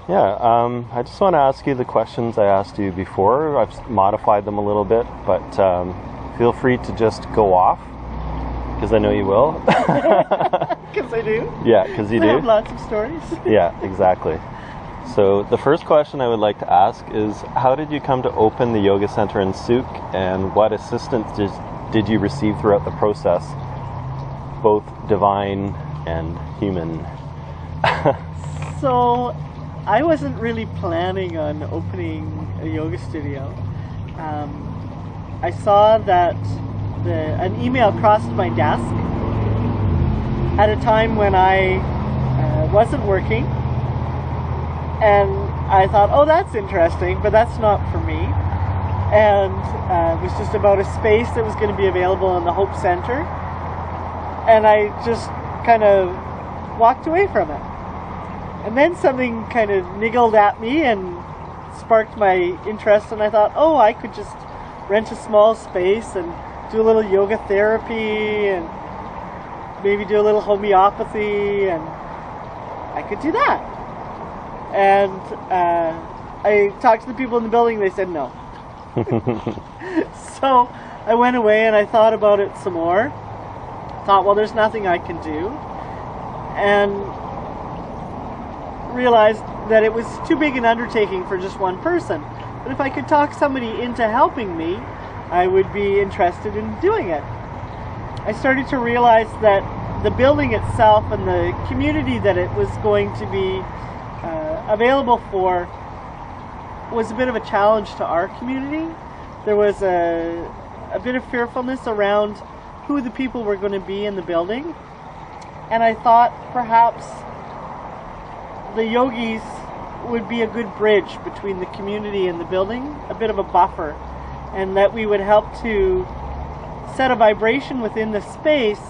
Yeah, I just want to ask you the questions I asked you before. I've modified them a little bit, but feel free to just go off, because I know you will. Because I do? Yeah, because you do. I have lots of stories. Yeah, exactly. So the first question I would like to ask is, how did you come to open the yoga center in Sooke, and what assistance did you receive throughout the process, both divine and human? So I wasn't really planning on opening a yoga studio. I saw that an email crossed my desk at a time when I wasn't working, and I thought, oh, that's interesting, but that's not for me. And it was just about a space that was going to be available in the Hope Center, and I just kind of walked away from it. And then something kind of niggled at me and sparked my interest, and I thought, oh, I could just rent a small space and do a little yoga therapy and maybe do a little homeopathy, and I could do that. And I talked to the people in the building, they said no. So I went away and I thought about it some more. Thought, well, there's nothing I can do. And realized that it was too big an undertaking for just one person. But if I could talk somebody into helping me, I would be interested in doing it. I started to realize that the building itself and the community that it was going to be available for was a bit of a challenge to our community. There was a bit of fearfulness around who the people were going to be in the building. And I thought perhaps the yogis would be a good bridge between the community and the building, a bit of a buffer, and that we would help to set a vibration within the space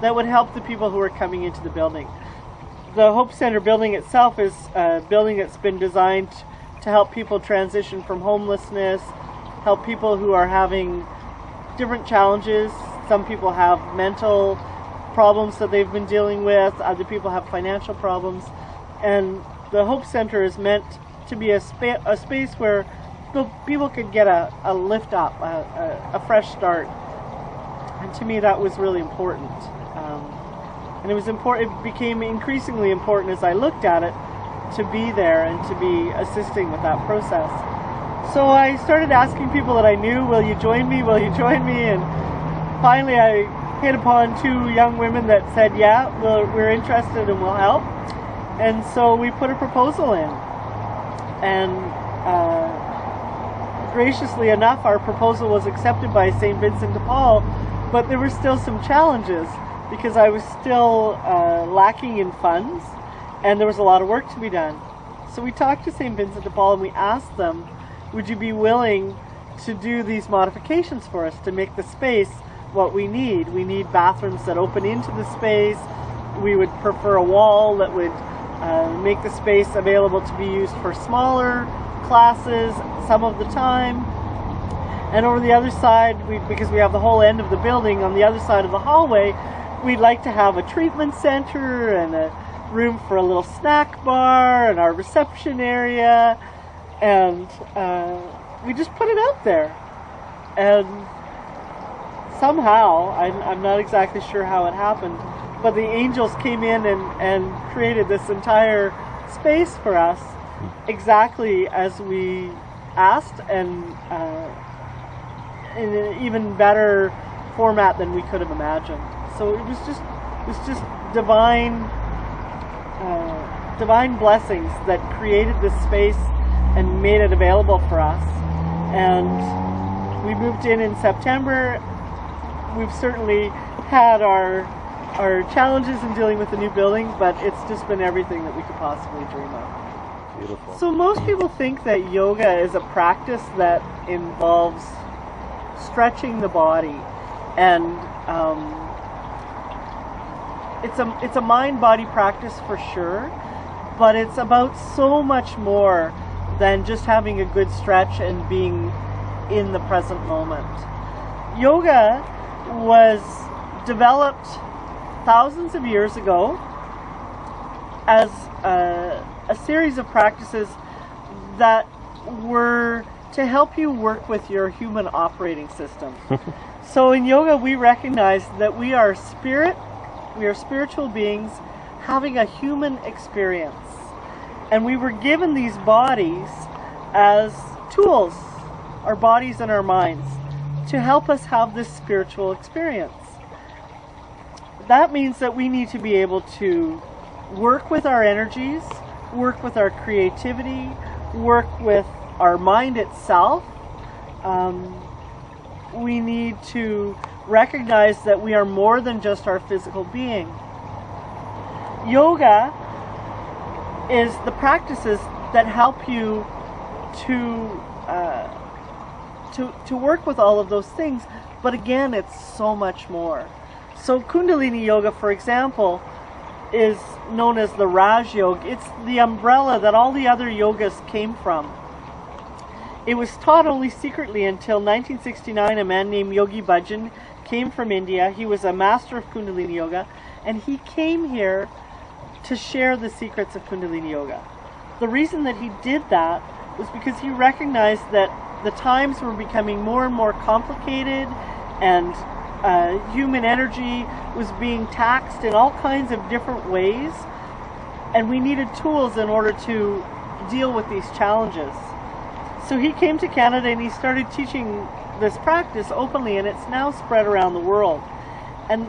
that would help the people who are coming into the building. The Hope Center building itself is a building that's been designed to help people transition from homelessness, help people who are having different challenges. Some people have mental problems that they've been dealing with, other people have financial problems. And the Hope Center is meant to be a space where people could get a lift up, a fresh start. And to me that was really important. And it was important. It became increasingly important as I looked at it to be there and to be assisting with that process. So I started asking people that I knew, will you join me? Will you join me? And finally I hit upon two young women that said, yeah, we're interested and we'll help. And so we put a proposal in. And graciously enough, our proposal was accepted by St. Vincent de Paul, but there were still some challenges because I was still lacking in funds, and there was a lot of work to be done. So we talked to St. Vincent de Paul and we asked them, would you be willing to do these modifications for us to make the space what we need? We need bathrooms that open into the space. We would prefer a wall that would make the space available to be used for smaller classes some of the time. And over the other side, because we have the whole end of the building, on the other side of the hallway, we'd like to have a treatment center and a room for a little snack bar and our reception area. And we just put it out there. And somehow, I'm not exactly sure how it happened, but the angels came in and created this entire space for us exactly as we asked, and in an even better format than we could have imagined. So it was just divine blessings that created this space and made it available for us. And we moved in September. We've certainly had our challenges in dealing with the new building, but it's just been everything that we could possibly dream of. Beautiful. So So most people think that yoga is a practice that involves stretching the body, and it's a mind-body practice for sure, but it's about so much more than just having a good stretch and being in the present moment. Yoga was developed thousands of years ago as a series of practices that were to help you work with your human operating system. So in yoga, we recognize that we are spirit, we are spiritual beings having a human experience. And we were given these bodies as tools, our bodies and our minds, to help us have this spiritual experience. That means that we need to be able to work with our energies, work with our creativity, work with our mind itself. We need to recognize that we are more than just our physical being. Yoga is the practices that help you to work with all of those things, but again, it's so much more. So Kundalini Yoga, for example, is known as the Raj Yoga. It's the umbrella that all the other yogas came from. It was taught only secretly until 1969. A man named Yogi Bhajan came from India. He was a master of Kundalini Yoga, and he came here to share the secrets of Kundalini Yoga. The reason that he did that was because he recognized that the times were becoming more and more complicated, and human energy was being taxed in all kinds of different ways, and we needed tools in order to deal with these challenges. So he came to Canada and he started teaching this practice openly, and it's now spread around the world. And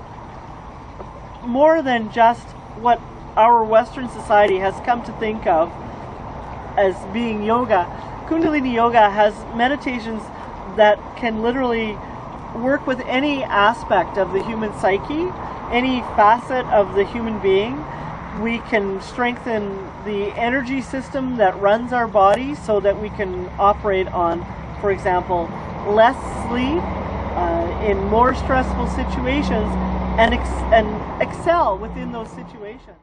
more than just what our Western society has come to think of as being yoga, Kundalini Yoga has meditations that can literally work with any aspect of the human psyche, any facet of the human being. We can strengthen the energy system that runs our body so that we can operate on, for example, less sleep in more stressful situations and excel within those situations.